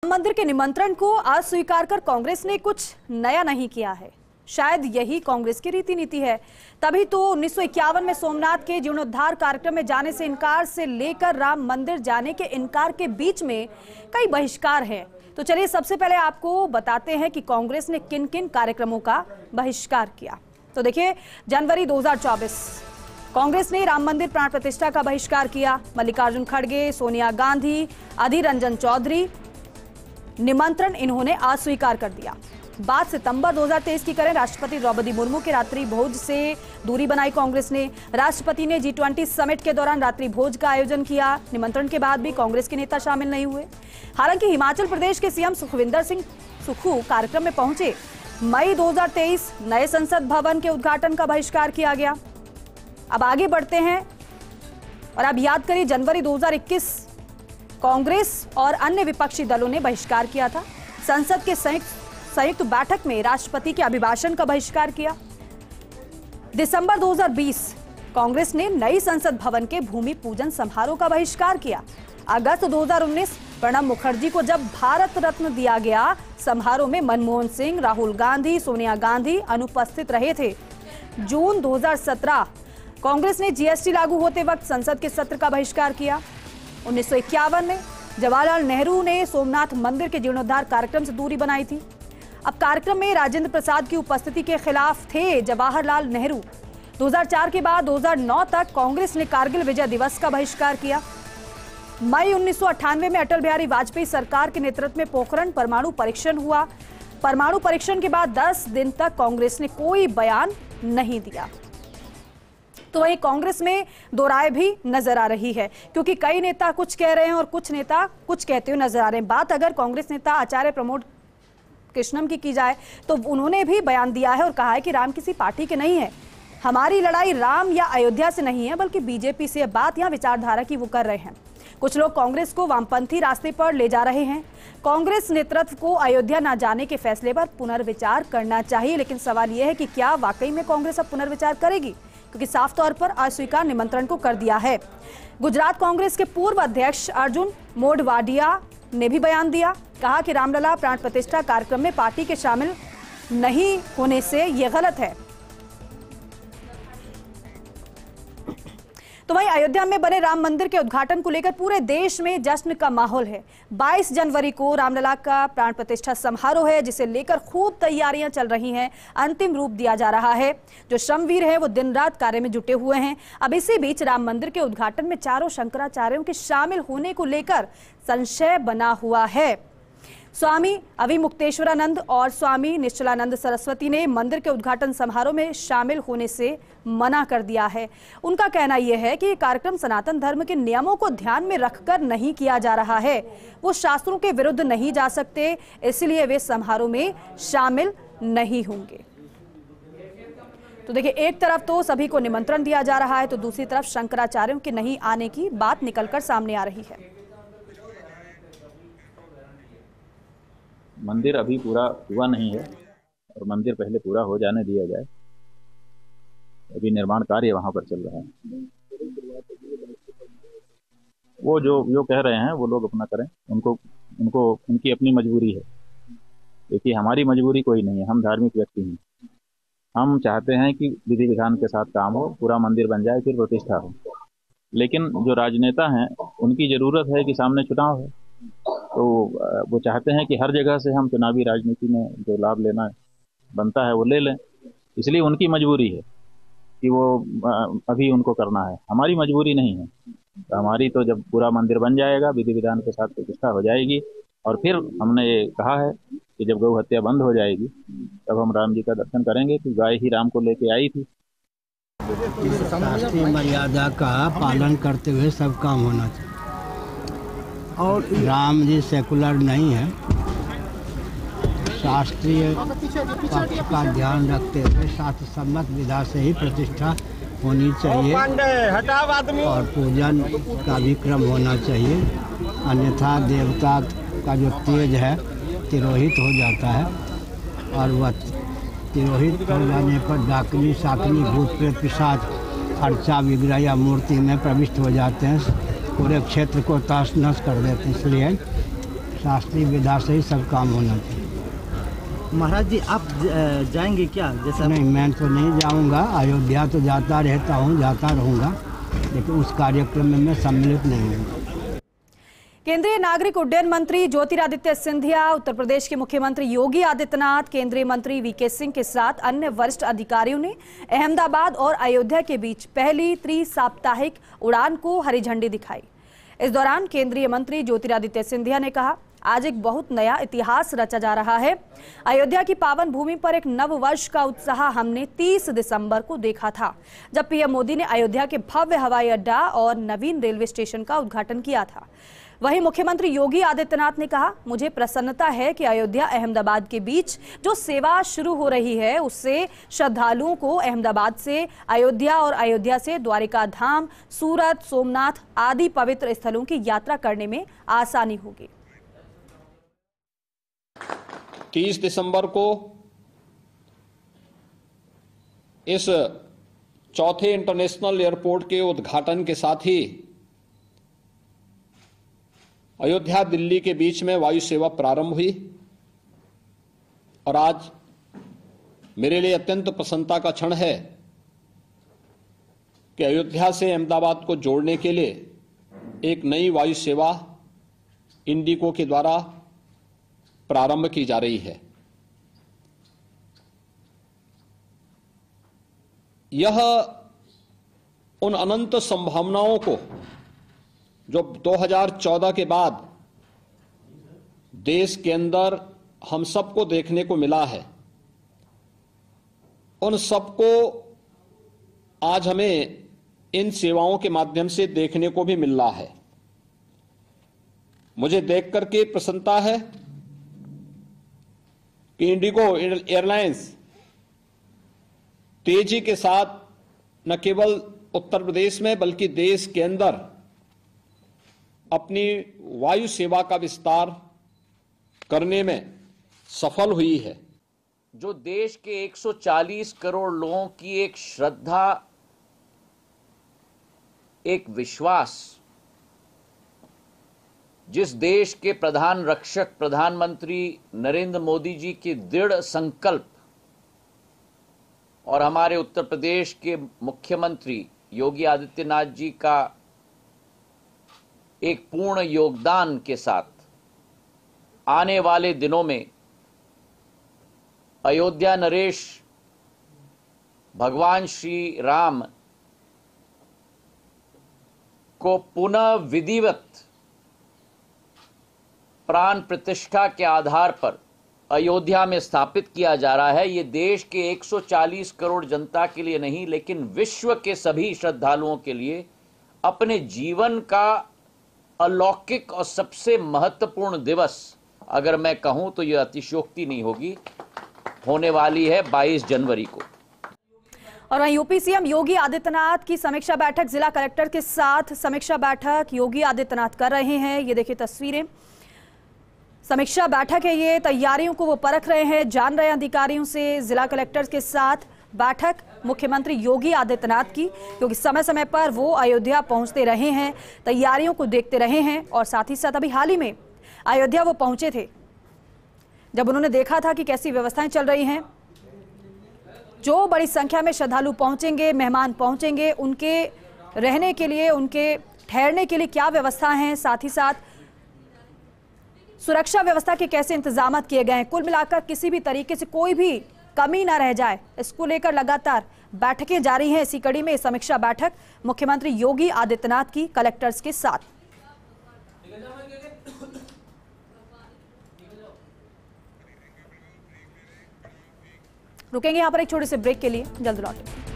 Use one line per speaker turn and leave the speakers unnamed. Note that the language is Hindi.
मंदिर के निमंत्रण को अस्वीकार कर कांग्रेस ने कुछ नया नहीं किया है। शायद यही कांग्रेस की रीति नीति है। तभी तो 1951 में सोमनाथ के जीर्णोद्धार कार्यक्रम में जाने से इनकार से लेकर राम मंदिर जाने के इनकार के बीच में कई बहिष्कार हैं। तो चलिए सबसे पहले आपको बताते हैं कि कांग्रेस ने किन किन कार्यक्रमों का बहिष्कार किया। तो देखिए, जनवरी 2024 कांग्रेस ने राम मंदिर प्राण प्रतिष्ठा का बहिष्कार किया। मल्लिकार्जुन खड़गे, सोनिया गांधी, अधीर रंजन चौधरी निमंत्रण इन्होंने अस्वीकार कर दिया। बात सितंबर 2023 की करें, राष्ट्रपति द्रौपदी मुर्मू के रात्रि भोज से दूरी बनाई कांग्रेस ने। राष्ट्रपति ने G20 समिट के दौरान रात्रि भोज का आयोजन किया। निमंत्रण के बाद भी कांग्रेस के नेता शामिल नहीं हुए। हालांकि हिमाचल प्रदेश के सीएम सुखविंदर सिंह सुक्खू कार्यक्रम में पहुंचे। मई 2023 नए संसद भवन के उद्घाटन का बहिष्कार किया गया। अब आगे बढ़ते हैं और अब याद करिए, जनवरी 2021 कांग्रेस और अन्य विपक्षी दलों ने बहिष्कार किया था। संसद के संयुक्त बैठक में राष्ट्रपति के अभिभाषण का बहिष्कार किया। दिसंबर 2020 कांग्रेस ने नई संसद भवन के भूमि पूजन समारोह का बहिष्कार किया। अगस्त 2019 प्रणब मुखर्जी को जब भारत रत्न दिया गया, समारोह में मनमोहन सिंह, राहुल गांधी, सोनिया गांधी अनुपस्थित रहे थे। जून 2017 कांग्रेस ने GST लागू होते वक्त संसद के सत्र का बहिष्कार किया। 1951 में जवाहरलाल नेहरू ने सोमनाथ मंदिर के जीर्णोद्धार कार्यक्रम से दूरी बनाई थी। अब कार्यक्रम में राजेंद्र प्रसाद की उपस्थिति के खिलाफ थे जवाहरलाल नेहरू। 2004 के बाद 2009 तक कांग्रेस ने कारगिल विजय दिवस का बहिष्कार किया। मई 1998 में अटल बिहारी वाजपेयी सरकार के नेतृत्व में पोखरण परमाणु परीक्षण हुआ। परमाणु परीक्षण के बाद 10 दिन तक कांग्रेस ने कोई बयान नहीं दिया। तो वहीं कांग्रेस में दो राय भी नजर आ रही है, क्योंकि कई नेता कुछ कह रहे हैं और कुछ नेता कुछ कहते हुए नजर आ रहे हैं। बात अगर कांग्रेस नेता आचार्य प्रमोद कृष्णम की जाए तो उन्होंने भी बयान दिया है और कहा है कि राम किसी पार्टी के नहीं है। हमारी लड़ाई राम या अयोध्या से नहीं है, बल्कि बीजेपी से। बात यहां विचारधारा की वो कर रहे हैं। कुछ लोग कांग्रेस को वामपंथी रास्ते पर ले जा रहे हैं। कांग्रेस नेतृत्व को अयोध्या न जाने के फैसले पर पुनर्विचार करना चाहिए, लेकिन सवाल यह है कि क्या वाकई में कांग्रेस अब पुनर्विचार करेगी, क्योंकि साफ तौर पर अस्वीकार निमंत्रण को कर दिया है। गुजरात कांग्रेस के पूर्व अध्यक्ष अर्जुन मोढवाडिया ने भी बयान दिया। कहा कि रामलला प्राण प्रतिष्ठा कार्यक्रम में पार्टी के शामिल नहीं होने से यह गलत है। तो वहीं अयोध्या में बने राम मंदिर के उद्घाटन को लेकर पूरे देश में जश्न का माहौल है। 22 जनवरी को रामलला का प्राण प्रतिष्ठा समारोह है, जिसे लेकर खूब तैयारियां चल रही हैं। अंतिम रूप दिया जा रहा है। जो श्रमवीर हैं वो दिन रात कार्य में जुटे हुए हैं। अब इसी बीच राम मंदिर के उद्घाटन में चारों शंकराचार्यों के शामिल होने को लेकर संशय बना हुआ है। स्वामी अविमुक्तेश्वरानंद और स्वामी निश्चलानंद सरस्वती ने मंदिर के उद्घाटन समारोह में शामिल होने से मना कर दिया है। उनका कहना यह है कि ये कार्यक्रम सनातन धर्म के नियमों को ध्यान में रखकर नहीं किया जा रहा है। वो शास्त्रों के विरुद्ध नहीं जा सकते, इसलिए वे समारोह में शामिल नहीं होंगे। तो देखिए, एक तरफ तो सभी को निमंत्रण दिया जा रहा है, तो दूसरी तरफ शंकराचार्यों के नहीं आने की बात निकलकर सामने आ रही है।
मंदिर अभी पूरा हुआ नहीं है और मंदिर पहले पूरा हो जाने दिया जाए। अभी निर्माण कार्य वहां पर चल रहा है। वो जो कह रहे हैं वो लोग अपना करें। उनको उनकी अपनी मजबूरी है। देखिए, हमारी मजबूरी कोई नहीं है। हम धार्मिक व्यक्ति हैं। हम चाहते हैं कि विधि विधान के साथ काम हो, पूरा मंदिर बन जाए, फिर प्रतिष्ठा हो। लेकिन जो राजनेता हैं उनकी जरूरत है कि सामने चुनाव है, तो वो चाहते हैं कि हर जगह से हम चुनावी राजनीति में जो लाभ लेना बनता है वो ले लें। इसलिए उनकी मजबूरी है कि वो अभी उनको करना है। हमारी मजबूरी नहीं है। तो हमारी तो जब पूरा मंदिर बन जाएगा, विधि विधान के साथ प्रतिष्ठा हो जाएगी, और फिर हमने ये कहा है कि जब गौ हत्या बंद हो जाएगी तब हम राम जी का दर्शन करेंगे, कि गाय ही राम को लेके आई थी।
शास्त्रीय मर्यादा का पालन करते हुए सब काम होना चाहिए। और राम जी सेकुलर नहीं है। शास्त्रीय पक्ष का ध्यान रखते हुए शास्त्र सम्मत विधा से ही प्रतिष्ठा होनी चाहिए और पूजन का भी क्रम होना चाहिए। अन्यथा देवता का जो तेज है तिरोहित हो जाता है, और वह तिरोहित हो जाने पर डाकनी शाकनी भूत प्रेत पिशाच अर्चा विग्रह या मूर्ति में प्रविष्ट हो जाते हैं, पूरे क्षेत्र को तहस नहस कर देते हैं। इसलिए शास्त्रीय विधा से ही सब काम होना चाहिए।
महाराज जी आप जाएंगे क्या? जैसा
नहीं, मैं तो नहीं जाऊंगा। अयोध्या तो जाता रहता हूँ, जाता रहूँगा, लेकिन उस कार्यक्रम में मैं सम्मिलित नहीं हूँ।
केंद्रीय नागरिक उड्डयन मंत्री ज्योतिरादित्य सिंधिया, उत्तर प्रदेश के मुख्यमंत्री योगी आदित्यनाथ, केंद्रीय मंत्री वीके सिंह के साथ अन्य वरिष्ठ अधिकारियों ने अहमदाबाद और अयोध्या के बीच पहली त्रि-साप्ताहिक उड़ान को हरी झंडी दिखाई। इस दौरान केंद्रीय मंत्री ज्योतिरादित्य सिंधिया ने कहा, आज एक बहुत नया इतिहास रचा जा रहा है। अयोध्या की पावन भूमि पर एक नव वर्ष का उत्साह हमने 30 दिसंबर को देखा था, जब पीएम मोदी ने अयोध्या के भव्य हवाई अड्डा और नवीन रेलवे स्टेशन का उद्घाटन किया था। वहीं मुख्यमंत्री योगी आदित्यनाथ ने कहा, मुझे प्रसन्नता है कि अयोध्या अहमदाबाद के बीच जो सेवा शुरू हो रही है, उससे श्रद्धालुओं को अहमदाबाद से अयोध्या और अयोध्या से द्वारिका धाम, सूरत, सोमनाथ आदि पवित्र स्थलों की यात्रा करने में आसानी होगी।
30 दिसंबर को इस चौथे इंटरनेशनल एयरपोर्ट के उद्घाटन के साथ ही अयोध्या दिल्ली के बीच में वायु सेवा प्रारंभ हुई और आज मेरे लिए अत्यंत प्रसन्नता का क्षण है कि अयोध्या से अहमदाबाद को जोड़ने के लिए एक नई वायु सेवा इंडिगो के द्वारा प्रारंभ की जा रही है। यह उन अनंत संभावनाओं को जो 2014 के बाद देश के अंदर हम सबको देखने को मिला है, उन सबको आज हमें इन सेवाओं के माध्यम से देखने को भी मिल रहा है। मुझे देख करके प्रसन्नता है कि इंडिगो एयरलाइंस तेजी के साथ न केवल उत्तर प्रदेश में बल्कि देश के अंदर अपनी वायु सेवा का विस्तार करने में सफल हुई है।
जो देश के 140 करोड़ लोगों की एक श्रद्धा, एक विश्वास, जिस देश के प्रधान रक्षक प्रधानमंत्री नरेंद्र मोदी जी के दृढ़ संकल्प और हमारे उत्तर प्रदेश के मुख्यमंत्री योगी आदित्यनाथ जी का एक पूर्ण योगदान के साथ आने वाले दिनों में अयोध्या नरेश भगवान श्री राम को पुनः विधिवत प्राण प्रतिष्ठा के आधार पर अयोध्या में स्थापित किया जा रहा है। ये देश के 140 करोड़ जनता के लिए नहीं, लेकिन विश्व के सभी श्रद्धालुओं के लिए अपने जीवन का अलौकिक और सबसे महत्वपूर्ण दिवस, अगर मैं कहूं तो यह अतिशयोक्ति नहीं होगी, होने वाली है 22 जनवरी को।
और वहीं यूपी सीएम योगी आदित्यनाथ की समीक्षा बैठक, जिला कलेक्टर के साथ समीक्षा बैठक योगी आदित्यनाथ कर रहे हैं। ये देखिए तस्वीरें, समीक्षा बैठक है ये, तैयारियों को वो परख रहे हैं, जान रहे हैं अधिकारियों से। जिला कलेक्टर के साथ बैठक मुख्यमंत्री योगी आदित्यनाथ की, क्योंकि समय समय पर वो अयोध्या पहुंचते रहे हैं, तैयारियों को देखते रहे हैं और साथ ही साथ अभी हाल ही में अयोध्या वो पहुंचे थे, जब उन्होंने देखा था कि कैसी व्यवस्थाएं चल रही हैं। जो बड़ी संख्या में श्रद्धालु पहुंचेंगे, मेहमान पहुंचेंगे, उनके रहने के लिए, उनके ठहरने के लिए क्या व्यवस्था है, साथ ही साथ सुरक्षा व्यवस्था के कैसे इंतजाम किए गए हैं। कुल मिलाकर किसी भी तरीके से कोई भी कमी ना रह जाए, इसको लेकर लगातार बैठकें जारी हैं। इसी कड़ी में समीक्षा बैठक मुख्यमंत्री योगी आदित्यनाथ की कलेक्टर्स के साथ। रुकेंगे यहां पर एक छोटे से ब्रेक के लिए, जल्द लौटेंगे।